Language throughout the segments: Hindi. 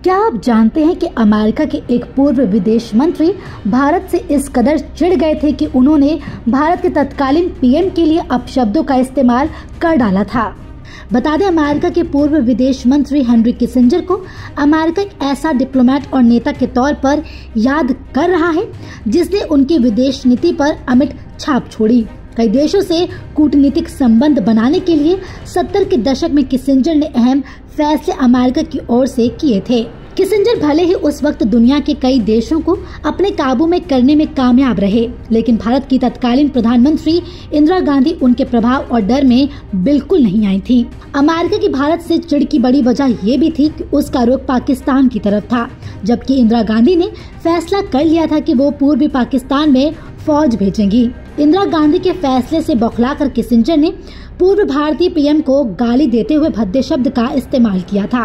क्या आप जानते हैं कि अमेरिका के एक पूर्व विदेश मंत्री भारत से इस कदर चिढ़ गए थे कि उन्होंने भारत के तत्कालीन पीएम के लिए अपशब्दों का इस्तेमाल कर डाला था। बता दें, अमेरिका के पूर्व विदेश मंत्री हेनरी किसिंजर को अमेरिका एक ऐसा डिप्लोमेट और नेता के तौर पर याद कर रहा है जिसने उनकी विदेश नीति पर अमिट छाप छोड़ी। कई देशों से कूटनीतिक संबंध बनाने के लिए 70 के दशक में किसिंजर ने अहम फैसले अमेरिका की ओर से किए थे। किसिंजर भले ही उस वक्त दुनिया के कई देशों को अपने काबू में करने में कामयाब रहे, लेकिन भारत की तत्कालीन प्रधानमंत्री इंदिरा गांधी उनके प्रभाव और डर में बिल्कुल नहीं आई थी। अमेरिका की भारत से चिढ़ की बड़ी वजह ये भी थी कि उसका रुख पाकिस्तान की तरफ था, जबकि इंदिरा गांधी ने फैसला कर लिया था कि वो पूर्वी पाकिस्तान में फौज भेजेंगी। इंदिरा गांधी के फैसले से बौखलाकर किसिंजर ने पूर्व भारतीय पीएम को गाली देते हुए भद्दे शब्द का इस्तेमाल किया था।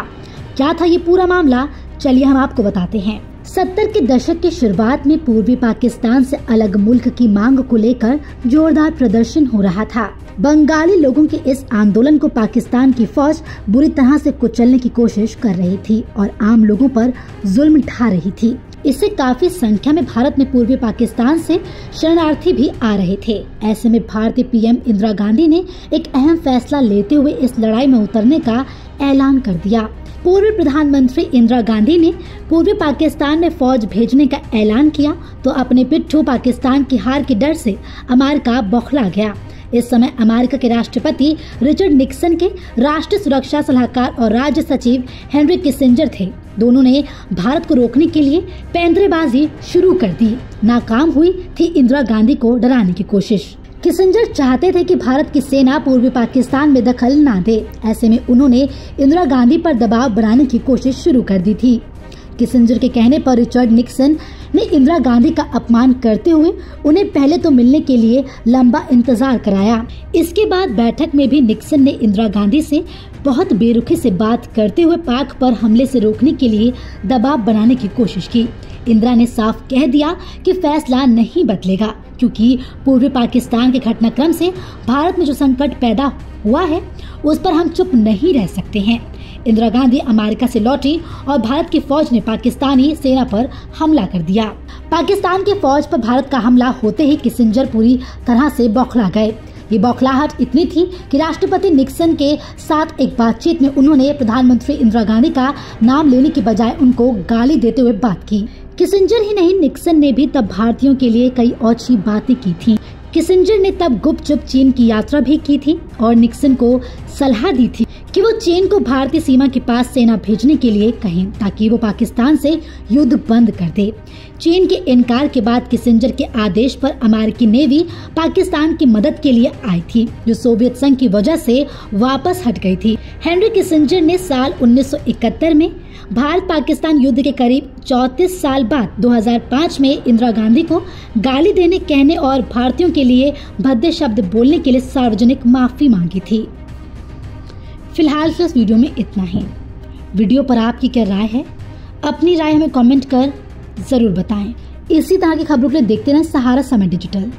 क्या था ये पूरा मामला, चलिए हम आपको बताते हैं। 70 के दशक की शुरुआत में पूर्वी पाकिस्तान से अलग मुल्क की मांग को लेकर जोरदार प्रदर्शन हो रहा था। बंगाली लोगों के इस आंदोलन को पाकिस्तान की फौज बुरी तरह से कुचलने की कोशिश कर रही थी और आम लोगों पर जुल्म ढा रही थी। इससे काफी संख्या में भारत में पूर्वी पाकिस्तान से शरणार्थी भी आ रहे थे। ऐसे में भारतीय पीएम इंदिरा गांधी ने एक अहम फैसला लेते हुए इस लड़ाई में उतरने का ऐलान कर दिया। पूर्व प्रधानमंत्री इंदिरा गांधी ने पूर्वी पाकिस्तान में फौज भेजने का ऐलान किया तो अपने पिट्ठू पाकिस्तान की हार के डर से अमेरिका बौखला गया। इस समय अमेरिका के राष्ट्रपति रिचर्ड निक्सन के राष्ट्रीय सुरक्षा सलाहकार और राज्य सचिव हेनरी किसिंजर थे। दोनों ने भारत को रोकने के लिए पैंतरेबाजी शुरू कर दी। नाकाम हुई थी इंदिरा गांधी को डराने की कोशिश। किसिंजर चाहते थे कि भारत की सेना पूर्वी पाकिस्तान में दखल ना दे। ऐसे में उन्होंने इंदिरा गांधी पर दबाव बनाने की कोशिश शुरू कर दी थी। किसिंजर के कहने पर रिचर्ड निक्सन ने इंदिरा गांधी का अपमान करते हुए उन्हें पहले तो मिलने के लिए लंबा इंतजार कराया। इसके बाद बैठक में भी निक्सन ने इंदिरा गांधी से बहुत बेरुखी से बात करते हुए पाक पर हमले से रोकने के लिए दबाव बनाने की कोशिश की। इंदिरा ने साफ कह दिया कि फैसला नहीं बदलेगा, क्योंकि पूर्वी पाकिस्तान के घटनाक्रम से भारत में जो संकट पैदा हुआ है उस पर हम चुप नहीं रह सकते हैं। इंदिरा गांधी अमेरिका से लौटी और भारत की फौज ने पाकिस्तानी सेना पर हमला कर दिया। पाकिस्तान की फौज पर भारत का हमला होते ही किसिंजर पूरी तरह से बौखला गए। ये बौखलाहट इतनी थी कि राष्ट्रपति निक्सन के साथ एक बातचीत में उन्होंने प्रधानमंत्री इंदिरा गांधी का नाम लेने की बजाय उनको गाली देते हुए बात की। किसिंजर ही नहीं, निक्सन ने भी तब भारतीयों के लिए कई ओछी बातें की थी। किसिंजर ने तब गुपचुप चीन की यात्रा भी की थी और निक्सन को सलाह दी थी कि वो चीन को भारतीय सीमा के पास सेना भेजने के लिए कहें ताकि वो पाकिस्तान से युद्ध बंद कर दे। चीन के इनकार के बाद किसिंजर के आदेश पर अमेरिकी नेवी पाकिस्तान की मदद के लिए आई थी, जो सोवियत संघ की वजह से वापस हट गई थी। हेनरी किसिंजर ने साल 1971 में भारत पाकिस्तान युद्ध के करीब 34 साल बाद 2005 में इंदिरा गांधी को गाली देने, कहने और भारतीयों के लिए भद्दे शब्द बोलने के लिए सार्वजनिक माफी मांगी थी। फिलहाल के इस वीडियो में इतना ही। वीडियो पर आपकी क्या राय है? अपनी राय हमें कमेंट कर जरूर बताएं। इसी तरह की खबरों के लिए देखते रहें सहारा समय डिजिटल।